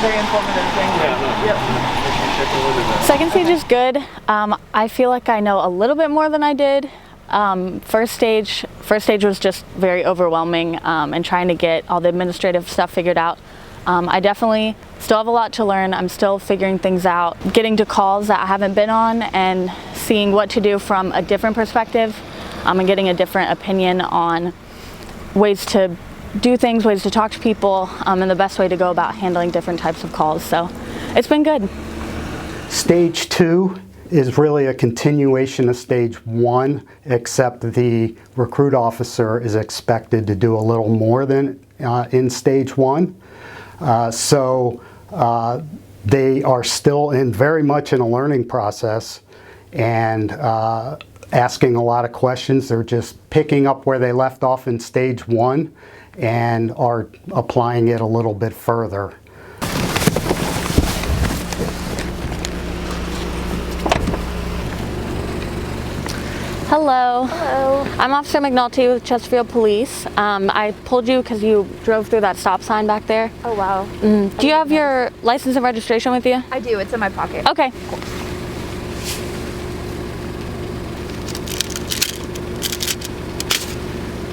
very informative. Thank you. Yep. Second stage is good. I feel like I know a little bit more than I did. First stage was just very overwhelming and trying to get all the administrative stuff figured out. I definitely still have a lot to learn. I'm still figuring things out, getting to calls that I haven't been on and seeing what to do from a different perspective and getting a different opinion on ways to do things, ways to talk to people, and the best way to go about handling different types of calls. So it's been good. Stage 2 is really a continuation of stage 1, except the recruit officer is expected to do a little more than in stage 1. So they are still very much in a learning process and asking a lot of questions. They're just picking up where they left off in stage 1 and are applying it a little bit further. Hello. Hello. I'm Officer McNulty with Chesterfield Police. I pulled you because you drove through that stop sign back there. Oh, wow. Do you have your license and registration with you? I do. It's in my pocket. Okay.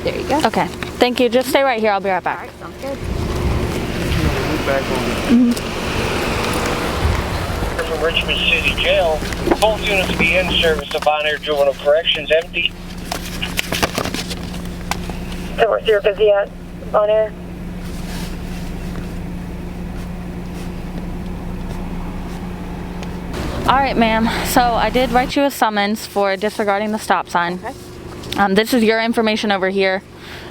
There you go. Okay. Thank you. Just stay right here. I'll be right back. All right, sounds good. From Richmond City Jail. Both units be in service of on-air juvenile corrections. Empty. So where's your busy at on air? All right, ma'am. So I did write you a summons for disregarding the stop sign. Okay. This is your information over here.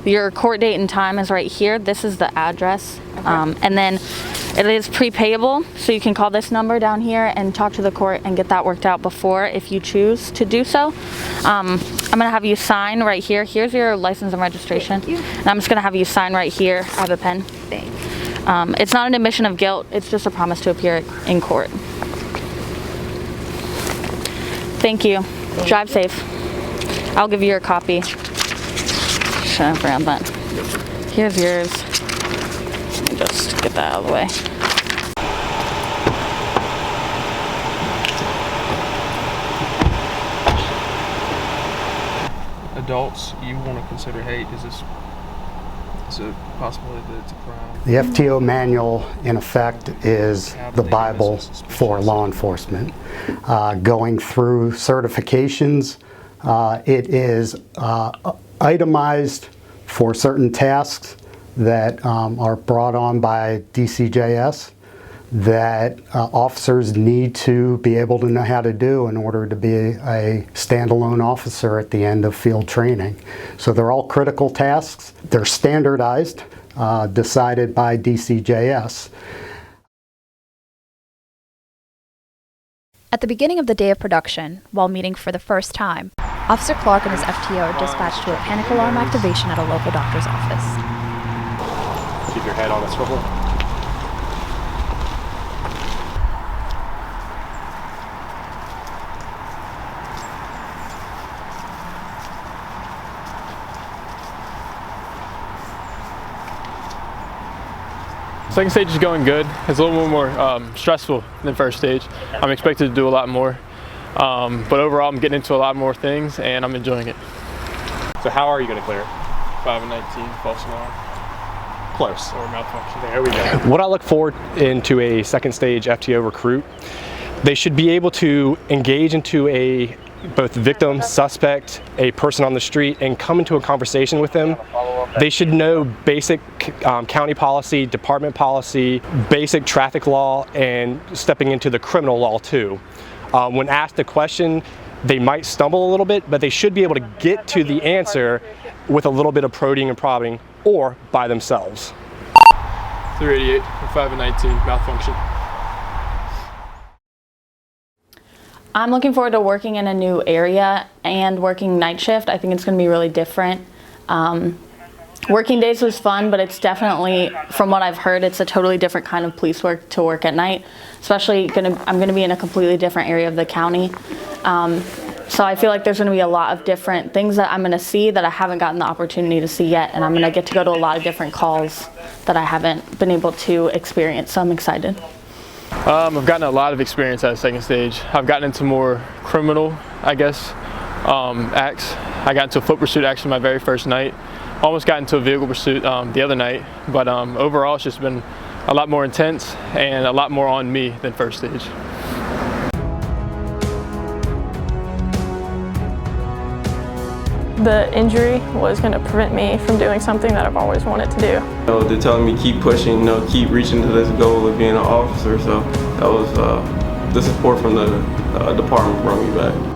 Your court date and time is right here. This is the address. Okay. And then it is prepayable, so you can call this number down here and talk to the court and get that worked out before if you choose to do so. I'm gonna have you sign right here. Here's your license and registration. Thank you. And I'm just gonna have you sign right here. I have a pen. Thanks. It's not an admission of guilt. It's just a promise to appear in court. Thank you. Drive safe. I'll give you your copy. Shut up around that. Here's yours. Let me just get that out of the way. Adults, you want to consider hate? Is it possibility that it's a crime? The FTO manual, in effect, is the Bible for law enforcement. Going through certifications, it is itemized for certain tasks that are brought on by DCJS that officers need to be able to know how to do in order to be a standalone officer at the end of field training. So they're all critical tasks. They're standardized, decided by DCJS. At the beginning of the day of production, while meeting for the first time, Officer Clark and his FTO are dispatched to a panic alarm activation at a local doctor's office. Keep your head on a swivel. Second stage is going good. It's a little more stressful than first stage. I'm expected to do a lot more, but overall I'm getting into a lot more things and I'm enjoying it. So how are you going to clear it? 5 and 19, false alarm. Close. Or malfunction. There we go. What I look forward into a second stage FTO recruit, they should be able to engage into both victim, suspect, a person on the street, and come into a conversation with them. They should know basic county policy, department policy, basic traffic law, and stepping into the criminal law too. When asked a question, they might stumble a little bit, but they should be able to get to the answer with a little bit of prodding and prodding, or by themselves. 388 or 5 and 19, malfunction. I'm looking forward to working in a new area and working night shift. I think it's going to be really different. Working days was fun, but it's definitely, from what I've heard, it's a totally different kind of police work to work at night. Especially, I'm going to be in a completely different area of the county. So I feel like there's going to be a lot of different things that I'm going to see that I haven't gotten the opportunity to see yet, and I'm going to get to go to a lot of different calls that I haven't been able to experience, so I'm excited. I've gotten a lot of experience at second stage. I've gotten into more criminal, I guess, acts. I got into a foot pursuit actually my very first night. Almost got into a vehicle pursuit the other night, but overall it's just been a lot more intense and a lot more on me than first stage. The injury was going to prevent me from doing something that I've always wanted to do. You know, they're telling me keep pushing, you know, keep reaching to this goal of being an officer. So that was the support from the department brought me back.